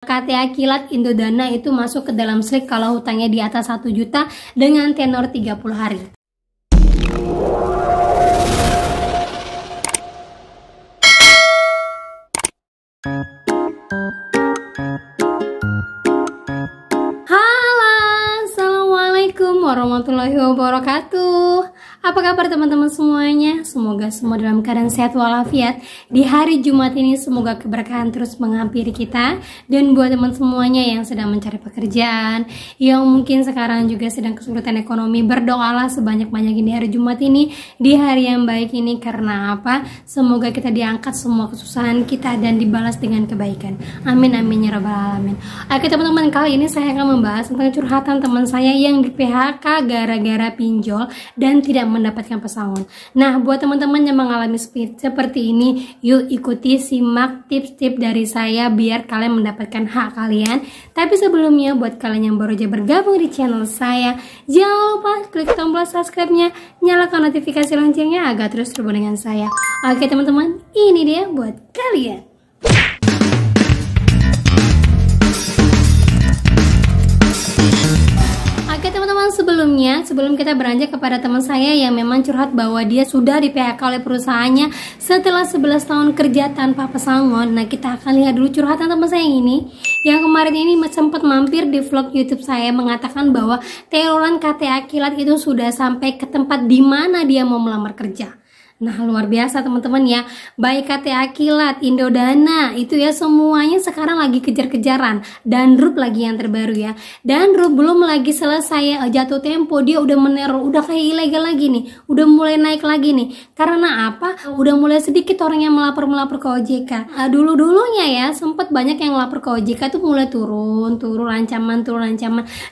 KTA Kilat Indodana itu masuk ke dalam slik kalau hutangnya di atas 1 juta dengan tenor 30 hari. Halo, assalamualaikum warahmatullahi wabarakatuh. Apa kabar teman-teman semuanya? Semoga semua dalam keadaan sehat walafiat. Di hari Jumat ini semoga keberkahan terus menghampiri kita. Dan buat teman semuanya yang sedang mencari pekerjaan, yang mungkin sekarang juga sedang kesulitan ekonomi, berdoalah sebanyak-banyaknya di hari Jumat ini, di hari yang baik ini. Karena apa? Semoga kita diangkat semua kesusahan kita dan dibalas dengan kebaikan. Amin amin ya rabbal alamin. Oke teman-teman, kali ini saya akan membahas tentang curhatan teman saya yang di PHK gara-gara pinjol dan tidak mendapatkan pesangon. Nah, buat teman-teman yang mengalami seperti ini, yuk ikuti simak tips-tips dari saya biar kalian mendapatkan hak kalian. Tapi sebelumnya, buat kalian yang baru aja bergabung di channel saya, jangan lupa klik tombol subscribe-nya, nyalakan notifikasi loncengnya agar terus terhubung dengan saya. Oke teman-teman, ini dia buat kalian. Oke teman-teman, sebelum kita beranjak kepada teman saya yang memang curhat bahwa dia sudah di PHK oleh perusahaannya setelah 11 tahun kerja tanpa pesangon. Nah, kita akan lihat dulu curhatan teman saya ini yang kemarin ini sempat mampir di vlog YouTube saya mengatakan bahwa teroran KTA Kilat itu sudah sampai ke tempat di mana dia mau melamar kerja. Nah, luar biasa teman-teman ya. Baik KTA Kilat, Indodana, itu ya semuanya sekarang lagi kejar-kejaran. Danrup lagi yang terbaru ya. Danrup belum lagi selesai jatuh tempo, dia udah meneror, udah kayak ilegal lagi nih. Udah mulai naik lagi nih. Karena apa? Udah mulai sedikit orang yang melapor ke OJK. Dulu-dulunya ya sempat banyak yang melapor ke OJK tuh mulai turun ancaman.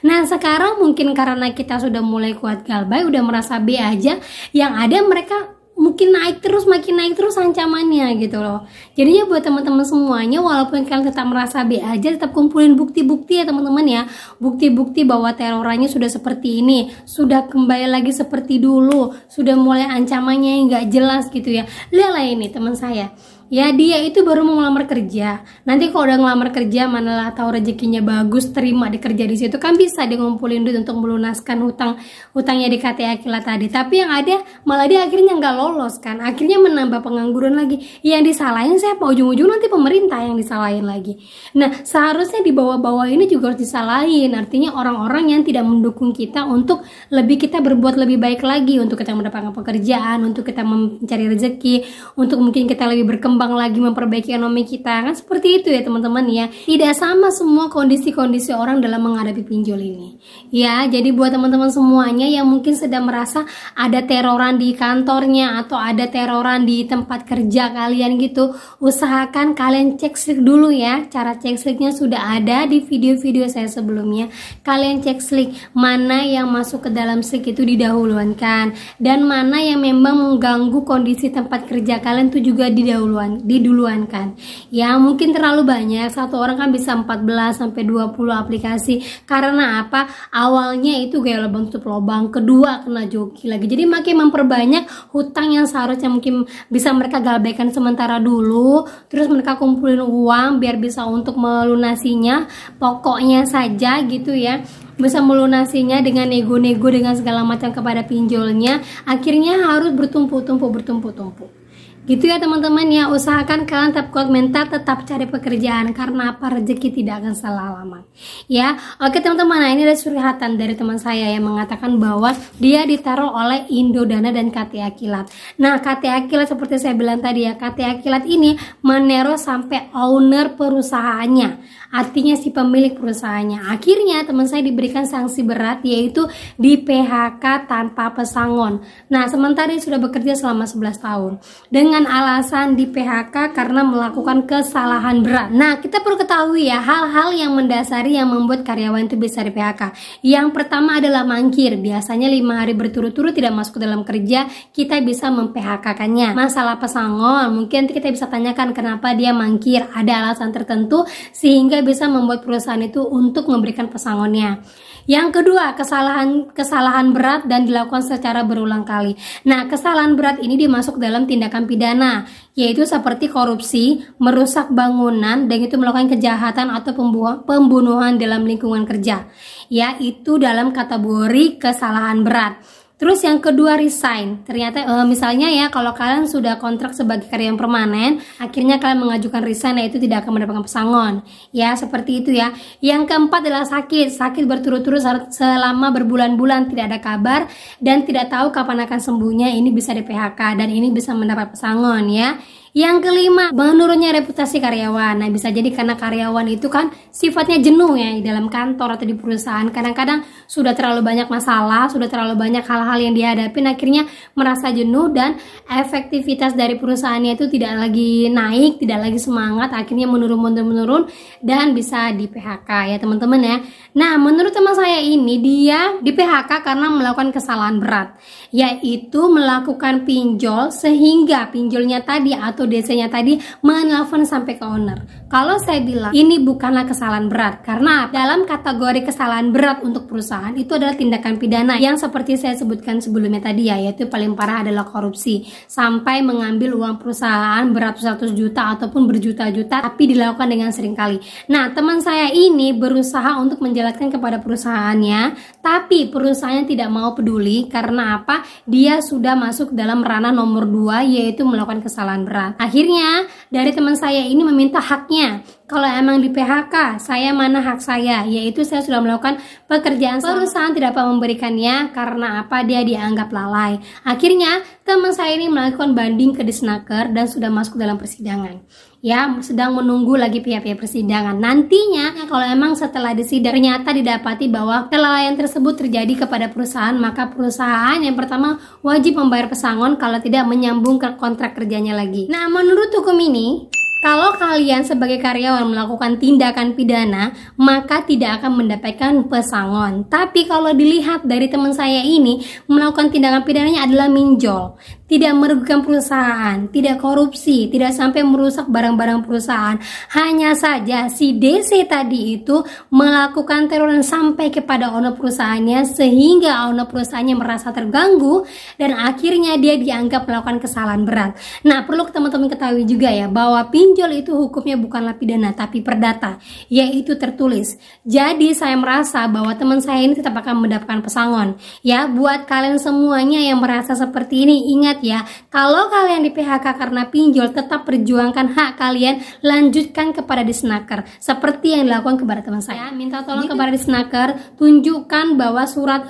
Nah, sekarang mungkin karena kita sudah mulai kuat galbay, udah merasa B aja, yang ada mereka mungkin makin naik terus ancamannya gitu loh. Jadinya buat teman-teman semuanya, walaupun kalian tetap merasa B aja, tetap kumpulin bukti-bukti ya teman-teman ya. Bukti-bukti bahwa terorannya sudah seperti ini, sudah kembali lagi seperti dulu, sudah mulai ancamannya yang gak jelas gitu ya. Lihatlah ini teman saya. Ya, dia itu baru mau ngelamar kerja. Nanti kalau udah ngelamar kerja, manalah tahu rezekinya bagus, terima di kerja di situ, kan bisa dia ngumpulin duit untuk melunaskan hutangnya di KTA Kilat tadi. Tapi yang ada malah dia akhirnya nggak lolos kan. Akhirnya menambah pengangguran lagi. Yang disalahin siapa? Ujung-ujung nanti pemerintah yang disalahin lagi. Nah, seharusnya di bawah-bawah ini juga harus disalahin. Artinya orang-orang yang tidak mendukung kita untuk kita berbuat lebih baik lagi, untuk kita mendapatkan pekerjaan, untuk kita mencari rezeki, untuk mungkin kita lebih berkembang lagi, memperbaiki ekonomi kita, kan seperti itu ya teman-teman ya. Tidak sama semua kondisi-kondisi orang dalam menghadapi pinjol ini ya. Jadi buat teman-teman semuanya yang mungkin sedang merasa ada teroran di kantornya atau ada teroran di tempat kerja kalian gitu, usahakan kalian cek slik dulu ya. Cara cek sliknya sudah ada di video-video saya sebelumnya. Kalian cek slik mana yang masuk ke dalam slik itu didahulukan, dan mana yang memang mengganggu kondisi tempat kerja kalian itu juga diduluankan. Ya, mungkin terlalu banyak, satu orang kan bisa 14 sampai 20 aplikasi. Karena apa? Awalnya itu gaya lubang tutup lubang, kedua kena joki lagi. Jadi makin memperbanyak hutang yang seharusnya mungkin bisa mereka galbaikan sementara dulu, terus mereka kumpulin uang biar bisa untuk melunasinya, pokoknya saja gitu ya. Bisa melunasinya dengan nego-nego dengan segala macam kepada pinjolnya, akhirnya harus bertumpuk-tumpuk gitu ya teman-teman ya. Usahakan kalian tetap kuat mental, tetap cari pekerjaan, karena apa? Rezeki tidak akan salah alamat ya. Oke teman-teman, nah ini ada curhatan dari teman saya yang mengatakan bahwa dia ditaruh oleh Indodana dan KTA Kilat. Nah, KTA Kilat seperti saya bilang tadi ya, KTA Kilat ini meneror sampai owner perusahaannya, artinya si pemilik perusahaannya. Akhirnya teman saya diberikan sanksi berat, yaitu di PHK tanpa pesangon. Nah, sementara dia sudah bekerja selama 11 tahun dengan alasan di PHK karena melakukan kesalahan berat. Nah, kita perlu ketahui ya hal-hal yang mendasari yang membuat karyawan itu bisa di PHK. Yang pertama adalah mangkir. Biasanya 5 hari berturut-turut tidak masuk ke dalam kerja, kita bisa mem-PHK-kannya. Masalah pesangon, mungkin kita bisa tanyakan kenapa dia mangkir. Ada alasan tertentu sehingga bisa membuat perusahaan itu untuk memberikan pesangonnya. Yang kedua, kesalahan berat dan dilakukan secara berulang kali. Nah, kesalahan berat ini dimasuk dalam tindakan pidana pidana, yaitu seperti korupsi, merusak bangunan, dan itu melakukan kejahatan atau pembunuhan dalam lingkungan kerja. Ya, itu dalam kategori kesalahan berat. Terus yang kedua, resign. Ternyata misalnya ya, kalau kalian sudah kontrak sebagai karyawan permanen, akhirnya kalian mengajukan resign, yaitu tidak akan mendapatkan pesangon. Ya, seperti itu ya. Yang keempat adalah sakit. Sakit berturut-turut selama berbulan-bulan, tidak ada kabar dan tidak tahu kapan akan sembuhnya. Ini bisa di PHK dan ini bisa mendapat pesangon ya. Yang kelima, menurunnya reputasi karyawan. Nah, bisa jadi karena karyawan itu kan sifatnya jenuh ya di dalam kantor atau di perusahaan. Kadang-kadang sudah terlalu banyak masalah, sudah terlalu banyak hal-hal yang dihadapi, akhirnya merasa jenuh dan efektivitas dari perusahaannya itu tidak lagi naik, tidak lagi semangat, akhirnya menurun dan bisa di PHK ya teman-teman ya. Nah, menurut teman saya ini, dia di PHK karena melakukan kesalahan berat, yaitu melakukan pinjol sehingga pinjolnya tadi atau DC-nya tadi menelpon sampai ke owner. Kalau saya bilang ini bukanlah kesalahan berat, karena dalam kategori kesalahan berat untuk perusahaan itu adalah tindakan pidana yang seperti saya sebutkan sebelumnya tadi ya, yaitu paling parah adalah korupsi sampai mengambil uang perusahaan beratus-ratus juta ataupun berjuta-juta, tapi dilakukan dengan sering kali. Nah, teman saya ini berusaha untuk menjelaskan kepada perusahaannya, tapi perusahaannya tidak mau peduli. Karena apa? Dia sudah masuk dalam ranah nomor 2, yaitu melakukan kesalahan berat. Akhirnya dari teman saya ini meminta haknya. Kalau emang di PHK, saya mana hak saya? Yaitu saya sudah melakukan pekerjaan, perusahaan tidak dapat memberikannya karena apa? Dia dianggap lalai. Akhirnya teman saya ini melakukan banding ke Disnaker dan sudah masuk dalam persidangan. Ya, sedang menunggu lagi pihak-pihak persidangan. Nantinya kalau emang setelah disidang ternyata didapati bahwa kelalaian tersebut terjadi kepada perusahaan, maka perusahaan yang pertama wajib membayar pesangon, kalau tidak menyambung ke kontrak kerjanya lagi. Nah, menurut hukum ini, kalau kalian sebagai karyawan melakukan tindakan pidana, maka tidak akan mendapatkan pesangon. Tapi kalau dilihat dari teman saya ini, melakukan tindakan pidananya adalah minjol, tidak merugikan perusahaan, tidak korupsi, tidak sampai merusak barang-barang perusahaan. Hanya saja si DC tadi itu melakukan teroran sampai kepada owner perusahaannya, sehingga owner perusahaannya merasa terganggu dan akhirnya dia dianggap melakukan kesalahan berat. Nah, perlu teman-teman ketahui juga ya, bahwa pinjol itu hukumnya bukanlah pidana tapi perdata, yaitu tertulis. Jadi saya merasa bahwa teman saya ini tetap akan mendapatkan pesangon. Ya, buat kalian semuanya yang merasa seperti ini, ingat ya, kalau kalian di PHK karena pinjol, tetap perjuangkan hak kalian, lanjutkan kepada Disnaker seperti yang dilakukan kepada teman saya. Minta tolong kepada Disnaker, tunjukkan bahwa surat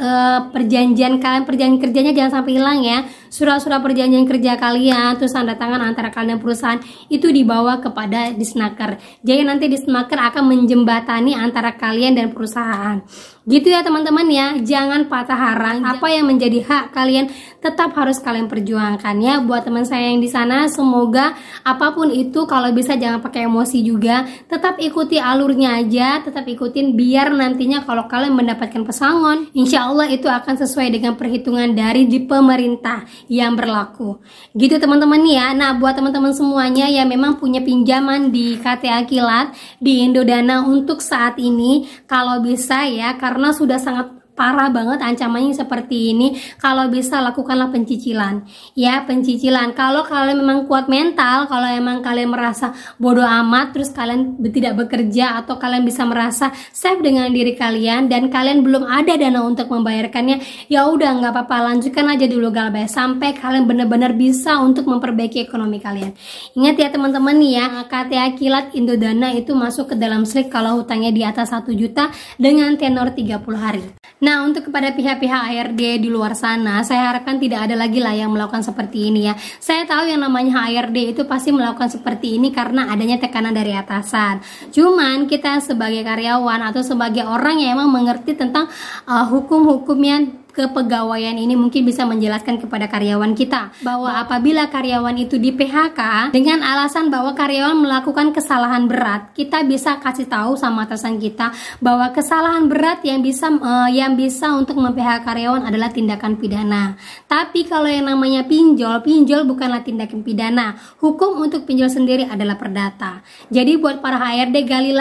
perjanjian kalian, perjanjian kerjanya jangan sampai hilang ya. Surat-surat perjanjian kerja kalian, terus tanda tangan antara kalian dan perusahaan itu dibawa kepada Disnaker. Jadi nanti Disnaker akan menjembatani antara kalian dan perusahaan. Gitu ya teman-teman ya, jangan patah harapan. Apa yang menjadi hak kalian tetap harus kalian perjuangkan ya. Buat teman saya yang di sana, semoga apapun itu, kalau bisa jangan pakai emosi juga, tetap ikuti alurnya aja, tetap ikutin, biar nantinya kalau kalian mendapatkan pesangon, insya Allah itu akan sesuai dengan perhitungan dari di pemerintah yang berlaku. Gitu teman-teman ya. Nah, buat teman-teman semuanya yang memang punya pinjaman di KTA Kilat, di Indodana untuk saat ini, kalau bisa ya, karena sudah sangat parah banget ancamannya seperti ini, kalau bisa lakukanlah pencicilan ya, pencicilan. Kalau kalian memang kuat mental, kalau emang kalian merasa bodoh amat, terus kalian tidak bekerja, atau kalian bisa merasa safe dengan diri kalian dan kalian belum ada dana untuk membayarkannya, ya udah nggak apa-apa, lanjutkan aja dulu galbay sampai kalian benar-benar bisa untuk memperbaiki ekonomi kalian. Ingat ya teman-teman nih ya, KTA Kilat Indodana itu masuk ke dalam slik kalau hutangnya di atas 1 juta dengan tenor 30 hari. Nah, untuk kepada pihak-pihak HRD di luar sana, saya harapkan tidak ada lagi lah yang melakukan seperti ini ya. Saya tahu yang namanya HRD itu pasti melakukan seperti ini karena adanya tekanan dari atasan. Cuman kita sebagai karyawan atau sebagai orang yang emang mengerti tentang hukum-hukumnya kepegawaian ini, mungkin bisa menjelaskan kepada karyawan kita bahwa apabila karyawan itu di PHK dengan alasan bahwa karyawan melakukan kesalahan berat, kita bisa kasih tahu sama atasan kita bahwa kesalahan berat yang bisa untuk mem-PHK karyawan adalah tindakan pidana. Tapi kalau yang namanya pinjol bukanlah tindakan pidana. Hukum untuk pinjol sendiri adalah perdata. Jadi buat para HRD, gali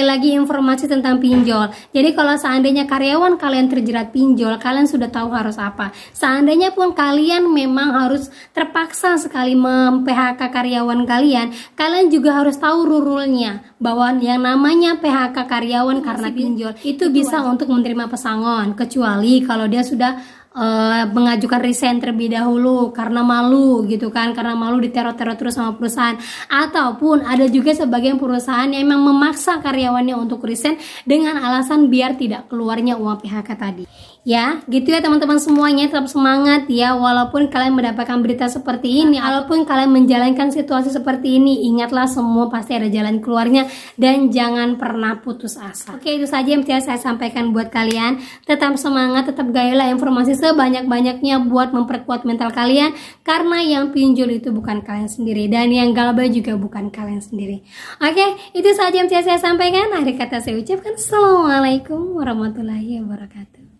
lagi informasi tentang pinjol. Jadi kalau seandainya karyawan kalian terjerat pinjol, kalian sudah tahu harus apa. Seandainya pun kalian memang harus terpaksa sekali mem-PHK karyawan kalian, kalian juga harus tahu rule-nya bahwa yang namanya PHK karyawan karena pinjol itu bisa untuk menerima pesangon, kecuali kalau dia sudah mengajukan resign terlebih dahulu karena malu gitu kan, karena malu diteror-teror terus sama perusahaan. Ataupun ada juga sebagian perusahaan yang memang memaksa karyawannya untuk resign dengan alasan biar tidak keluarnya uang PHK tadi. Ya, gitu ya teman-teman semuanya, tetap semangat ya walaupun kalian mendapatkan berita seperti ini, walaupun kalian menjalankan situasi seperti ini, ingatlah semua pasti ada jalan keluarnya dan jangan pernah putus asa. Oke, itu saja yang bisa saya sampaikan buat kalian. Tetap semangat, tetap gayalah informasi sebanyak-banyaknya buat memperkuat mental kalian, karena yang pinjol itu bukan kalian sendiri dan yang galbah juga bukan kalian sendiri. Oke, itu saja yang bisa saya sampaikan. Akhir kata saya ucapkan assalamualaikum warahmatullahi wabarakatuh.